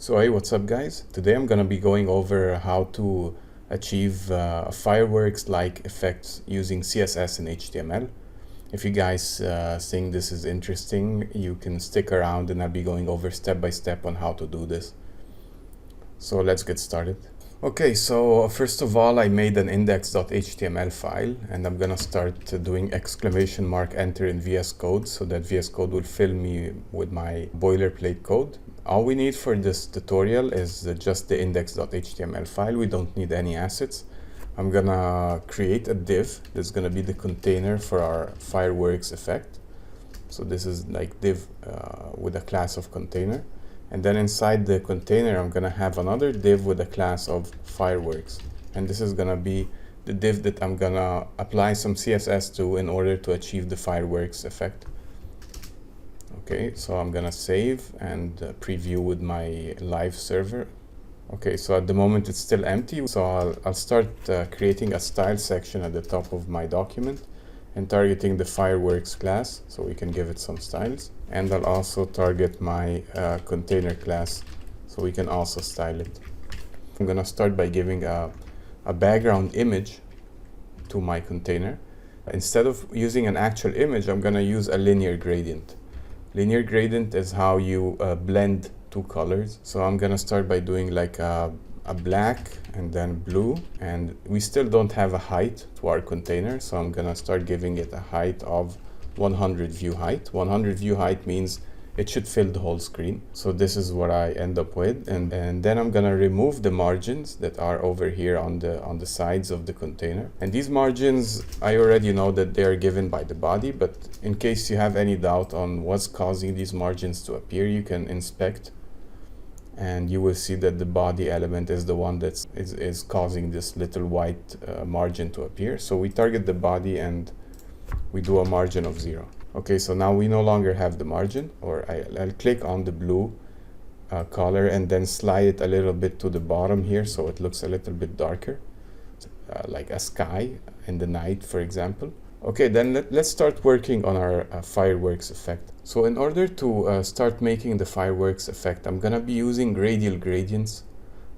So hey, what's up guys? Today I'm gonna be going over how to achieve fireworks-like effects using CSS and HTML. If you guys think this is interesting, you can stick around and I'll be going over step by step on how to do this. So let's get started. Okay, so first of all, I made an index.html file and I'm gonna start doing exclamation mark enter in VS Code so that VS Code will fill me with my boilerplate code. All we need for this tutorial is just the index.html file. We don't need any assets. I'm gonna create a div that's gonna be the container for our fireworks effect. So this is like div with a class of container. And then inside the container, I'm gonna have another div with a class of fireworks. And this is gonna be the div that I'm gonna apply some CSS to in order to achieve the fireworks effect. Okay, so I'm gonna save and preview with my live server. Okay, so at the moment it's still empty. So I'll start creating a style section at the top of my document and targeting the fireworks class so we can give it some styles. And I'll also target my container class so we can also style it. I'm gonna start by giving a background image to my container. Instead of using an actual image, I'm gonna use a linear gradient. Linear gradient is how you blend two colors. So I'm gonna start by doing like a black and then blue, and we still don't have a height to our container, so I'm gonna start giving it a height of 100 view height. 100 view height means it should fill the whole screen. So this is what I end up with, and then I'm gonna remove the margins that are over here on the sides of the container. And these margins, I already know that they are given by the body, but in case you have any doubt on what's causing these margins to appear, you can inspect and you will see that the body element is the one that is causing this little white margin to appear. So we target the body and we do a margin of 0. Okay, so now we no longer have the margin, or I'll click on the blue color and then slide it a little bit to the bottom here so it looks a little bit darker, like a sky in the night, for example. Okay, then let's start working on our fireworks effect. So in order to start making the fireworks effect, I'm gonna be using radial gradients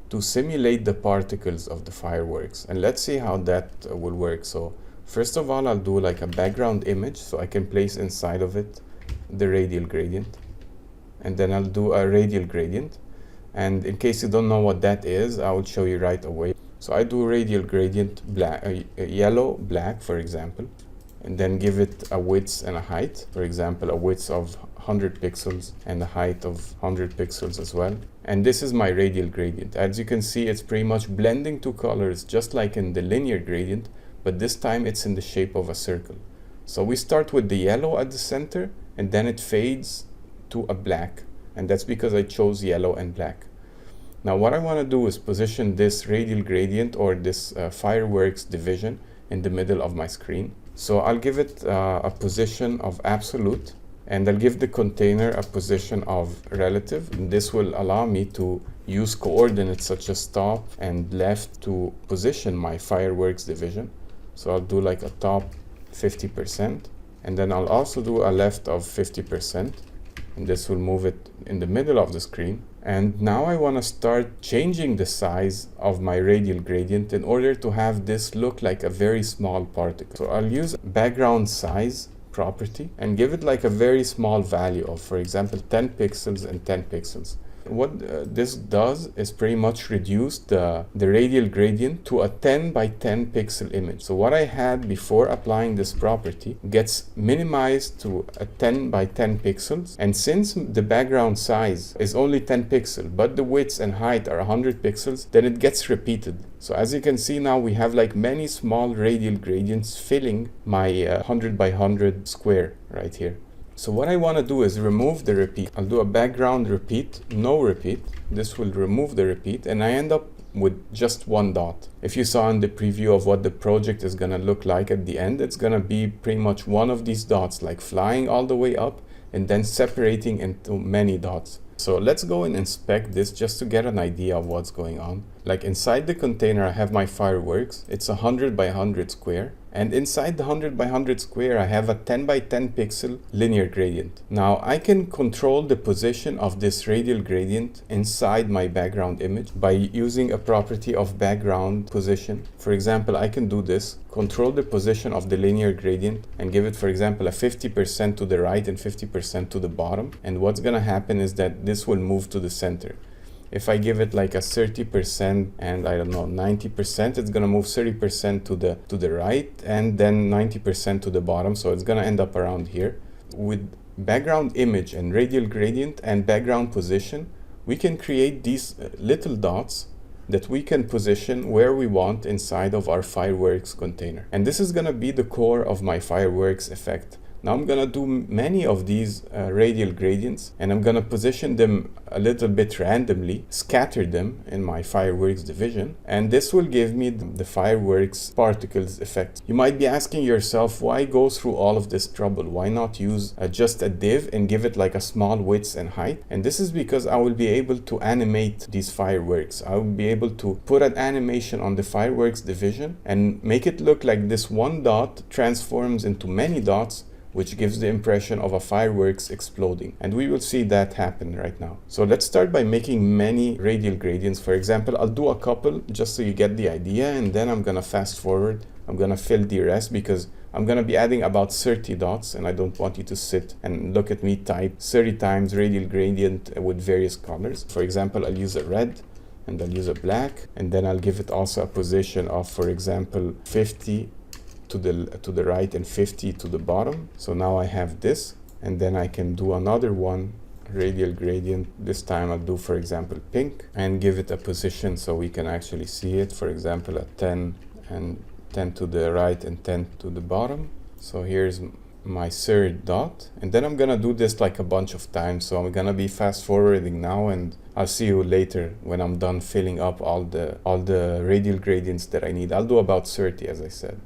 to simulate the particles of the fireworks. And let's see how that will work. So first of all, I'll do like a background image so I can place inside of it the radial gradient. And then I'll do a radial gradient. And in case you don't know what that is, I will show you right away. So I do radial gradient black, yellow, black, for example, and then give it a width and a height. For example, a width of 100 pixels and a height of 100 pixels as well. And this is my radial gradient. As you can see, it's pretty much blending two colors just like in the linear gradient, but this time it's in the shape of a circle. So we start with the yellow at the center and then it fades to a black. And that's because I chose yellow and black. Now what I want to do is position this radial gradient or this fireworks division in the middle of my screen. So I'll give it a position of absolute, and I'll give the container a position of relative. And this will allow me to use coordinates such as top and left to position my fireworks division. So I'll do like a top 50%, and then I'll also do a left of 50%. And this will move it in the middle of the screen. And now I want to start changing the size of my radial gradient in order to have this look like a very small particle. So I'll use background size property and give it like a very small value of, for example, 10 pixels and 10 pixels. What this does is pretty much reduce the radial gradient to a 10 by 10 pixel image. So what I had before applying this property gets minimized to a 10 by 10 pixels. And since the background size is only 10 pixels, but the width and height are 100 pixels, then it gets repeated. So as you can see now, we have like many small radial gradients filling my 100 by 100 square right here. So what I want to do is remove the repeat. I'll do a background repeat, no repeat. This will remove the repeat and I end up with just one dot. If you saw in the preview of what the project is going to look like at the end, it's going to be pretty much one of these dots, like flying all the way up and then separating into many dots. So let's go and inspect this just to get an idea of what's going on. Like inside the container, I have my fireworks. It's 100 by 100 square. And inside the 100 by 100 square, I have a 10 by 10 pixel linear gradient. Now I can control the position of this radial gradient inside my background image by using a property of background position. For example, I can do this, control the position of the linear gradient and give it, for example, a 50% to the right and 50% to the bottom. And what's gonna happen is that this will move to the center. If I give it like a 30% and I don't know 90%, it's gonna move 30% to the right and then 90% to the bottom. So it's gonna end up around here. With background image and radial gradient and background position, we can create these little dots that we can position where we want inside of our fireworks container. And this is gonna be the core of my fireworks effect. Now I'm gonna do many of these radial gradients, and I'm gonna position them a little bit randomly, scatter them in my fireworks division, and this will give me the fireworks particles effect. You might be asking yourself, why go through all of this trouble? Why not use just a div and give it like a small width and height? And this is because I will be able to animate these fireworks. I will be able to put an animation on the fireworks division and make it look like this one dot transforms into many dots, which gives the impression of a fireworks exploding. And we will see that happen right now. So let's start by making many radial gradients. For example, I'll do a couple just so you get the idea, and then I'm gonna fast forward. I'm gonna fill the rest because I'm gonna be adding about 30 dots, and I don't want you to sit and look at me type 30 times radial gradient with various colors. For example, I'll use a red, and I'll use a black, and then I'll give it also a position of, for example, 50 to the right and 50 to the bottom. So now I have this, and then I can do another one radial gradient. This time I'll do, for example, pink, and give it a position so we can actually see it. For example, a 10 and 10 to the right and 10 to the bottom. So here's my third dot, and then I'm gonna do this like a bunch of times. So I'm gonna be fast forwarding now, and I'll see you later when I'm done filling up all the radial gradients that I need. I'll do about 30, as I said.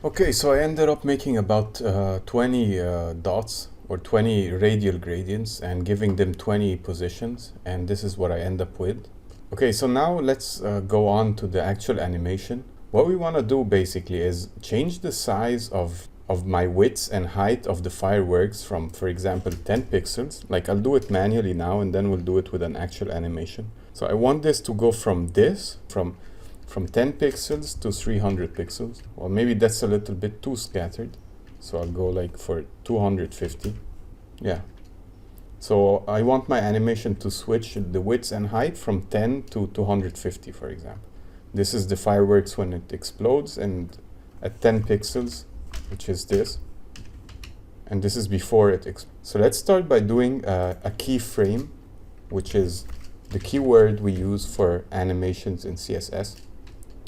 Okay, so I ended up making about 20 dots or 20 radial gradients and giving them 20 positions, and this is what I end up with. Okay, so now let's go on to the actual animation. What we want to do basically is change the size of my width and height of the fireworks from, for example, 10 pixels. Like I'll do it manually now, and then we'll do it with an actual animation. So I want this to go from 10 pixels to 300 pixels. Well, maybe that's a little bit too scattered. So I'll go like for 250. Yeah. So I want my animation to switch the width and height from 10 to 250, for example. This is the fireworks when it explodes, and at 10 pixels, which is this. And this is before it explodes. So let's start by doing a keyframe, which is the keyword we use for animations in CSS.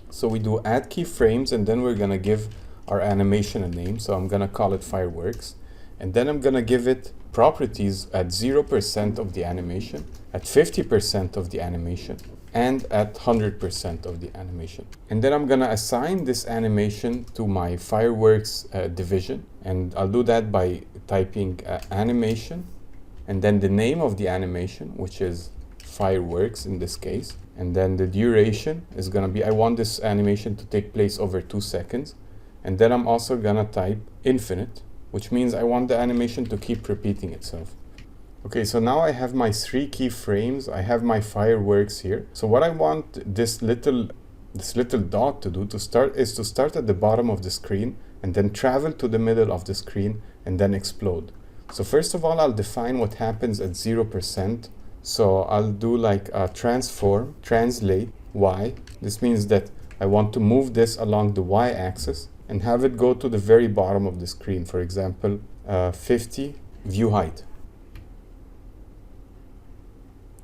So we do add keyframes, and then we're gonna give our animation a name. So I'm gonna call it fireworks, and then I'm gonna give it properties at 0% of the animation, at 50% of the animation, and at 100% of the animation. And then I'm gonna assign this animation to my fireworks division, and I'll do that by typing animation, and then the name of the animation, which is fireworks in this case. And then the duration is gonna be, I want this animation to take place over 2 seconds. And then I'm also gonna type infinite, which means I want the animation to keep repeating itself. Okay, so now I have my 3 keyframes. I have my fireworks here. So what I want this little dot to do is to start at the bottom of the screen and then travel to the middle of the screen and then explode. So first of all, I'll define what happens at 0%. So I'll do like a transform, translate y. This means that I want to move this along the y-axis and have it go to the very bottom of the screen. For example, 50 view height.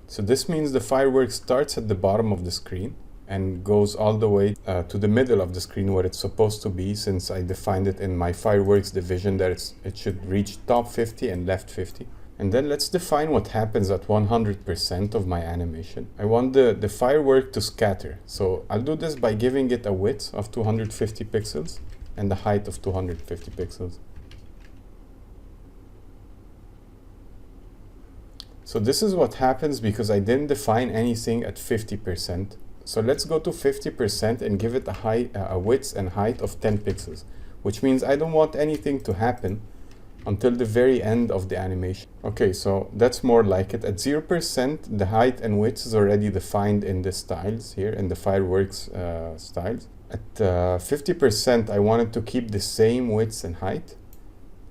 So this means the fireworks starts at the bottom of the screen and goes all the way to the middle of the screen where it's supposed to be, since I defined it in my fireworks division that it should reach top 50 and left 50. And then let's define what happens at 100% of my animation. I want the firework to scatter. So I'll do this by giving it a width of 250 pixels. and the height of 250 pixels. So this is what happens because I didn't define anything at 50%. So let's go to 50% and give it a width and height of 10 pixels, which means I don't want anything to happen until the very end of the animation. Okay, so that's more like it. At 0%, the height and width is already defined in the styles here, in the fireworks styles. At 50%, I wanted to keep the same width and height.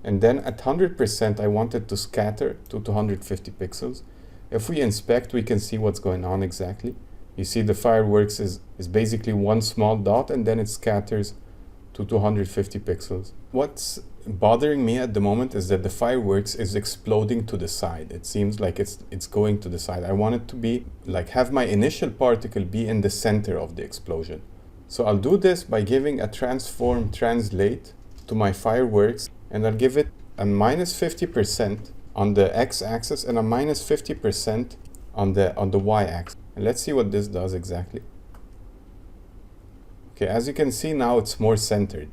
And then at 100%, I wanted to scatter to 250 pixels. If we inspect, we can see what's going on exactly. You see the fireworks is basically one small dot, and then it scatters to 250 pixels. What's bothering me at the moment is that the fireworks is exploding to the side. It seems like it's going to the side. I want it to be like have my initial particle be in the center of the explosion. So I'll do this by giving a transform translate to my fireworks, and I'll give it a minus 50% on the x-axis and a minus 50% on the y-axis. And let's see what this does exactly. Okay, as you can see now, it's more centered.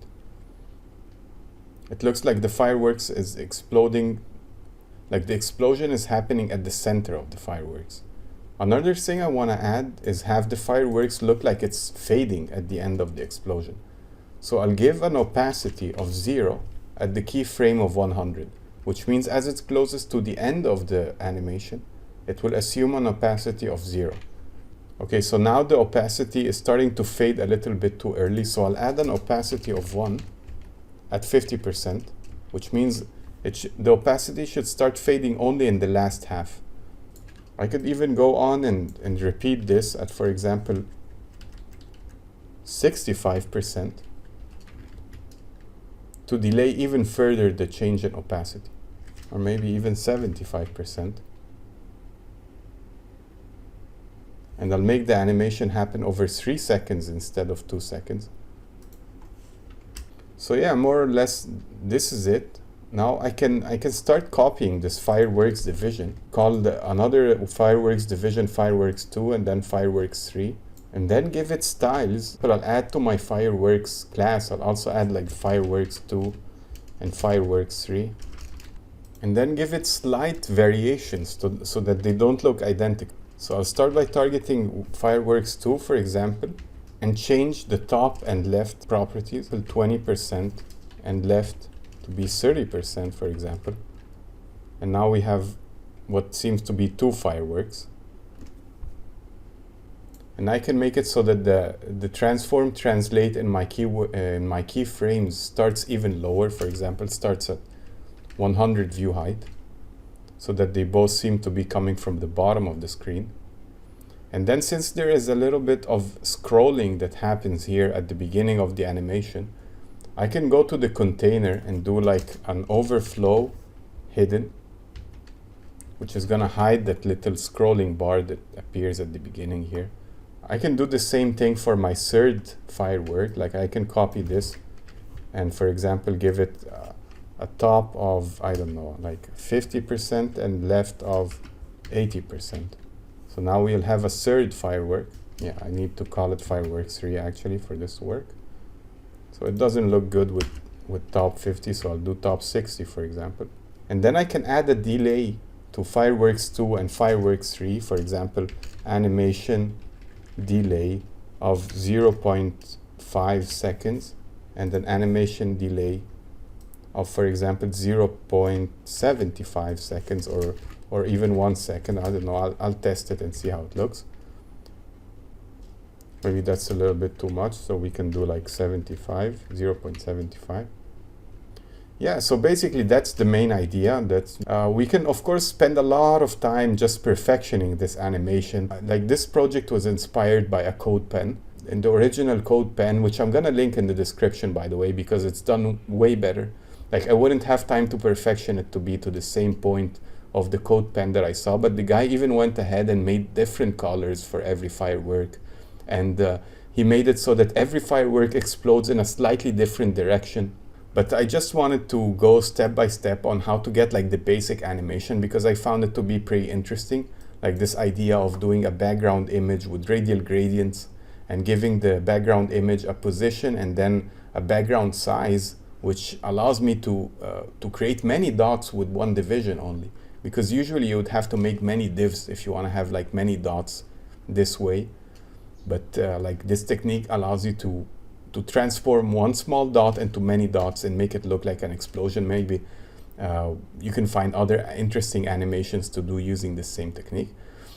It looks like the fireworks is exploding, like the explosion is happening at the center of the fireworks. Another thing I want to add is have the fireworks look like it's fading at the end of the explosion. So I'll give an opacity of 0 at the keyframe of 100, which means as it closes to the end of the animation, it will assume an opacity of 0. Okay, so now the opacity is starting to fade a little bit too early, so I'll add an opacity of 1 at 50%, which means the opacity should start fading only in the last half. I could even go on and repeat this at, for example, 65%. To delay even further the change in opacity, or maybe even 75%. And I'll make the animation happen over 3 seconds instead of 2 seconds. So yeah, more or less, this is it. Now I can start copying this fireworks division, call another fireworks division fireworks 2 and then fireworks 3. And then give it styles, but I'll add to my fireworks class. I'll also add like fireworks 2 and fireworks 3. And then give it slight variations so that they don't look identical. So I'll start by targeting fireworks 2, for example, and change the top and left properties to 20% and left to be 30%, for example. And now we have what seems to be 2 fireworks. And I can make it so that the transform translate in my keyframes starts even lower. For example, starts at 100 view height, so that they both seem to be coming from the bottom of the screen. And then since there is a little bit of scrolling that happens here at the beginning of the animation, I can go to the container and do like an overflow hidden, which is gonna hide that little scrolling bar that appears at the beginning here. I can do the same thing for my third firework. Like I can copy this and, for example, give it a top of, I don't know, like 50% and left of 80%. So now we'll have a third firework. Yeah, I need to call it fireworks 3 actually for this to work. So it doesn't look good with top 50, so I'll do top 60, for example. And then I can add a delay to fireworks 2 and fireworks 3, for example, animation delay of 0.5 seconds and an animation delay of, for example, 0.75 seconds or even 1 second. I don't know, I'll test it and see how it looks. Maybe that's a little bit too much, so we can do like 0.75. Yeah, so basically that's the main idea. That we can of course spend a lot of time just perfectioning this animation. Like this project was inspired by a code pen. In the original code pen, which I'm gonna link in the description by the way, because it's done way better. Like I wouldn't have time to perfection it to be to the same point of the code pen that I saw, but the guy even went ahead and made different colors for every firework. And he made it so that every firework explodes in a slightly different direction. But I just wanted to go step by step on how to get like the basic animation, because I found it to be pretty interesting. Like this idea of doing a background image with radial gradients and giving the background image a position and then a background size which allows me to create many dots with one division only, because usually you would have to make many divs if you want to have like many dots this way. But like this technique allows you to transform one small dot into many dots and make it look like an explosion. Maybe you can find other interesting animations to do using the same technique.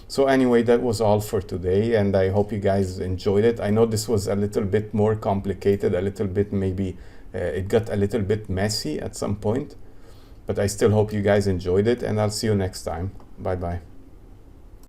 So anyway, that was all for today, and I hope you guys enjoyed it. I know this was a little bit more complicated, a little bit maybe it got a little bit messy at some point, but I still hope you guys enjoyed it, and I'll see you next time. Bye bye.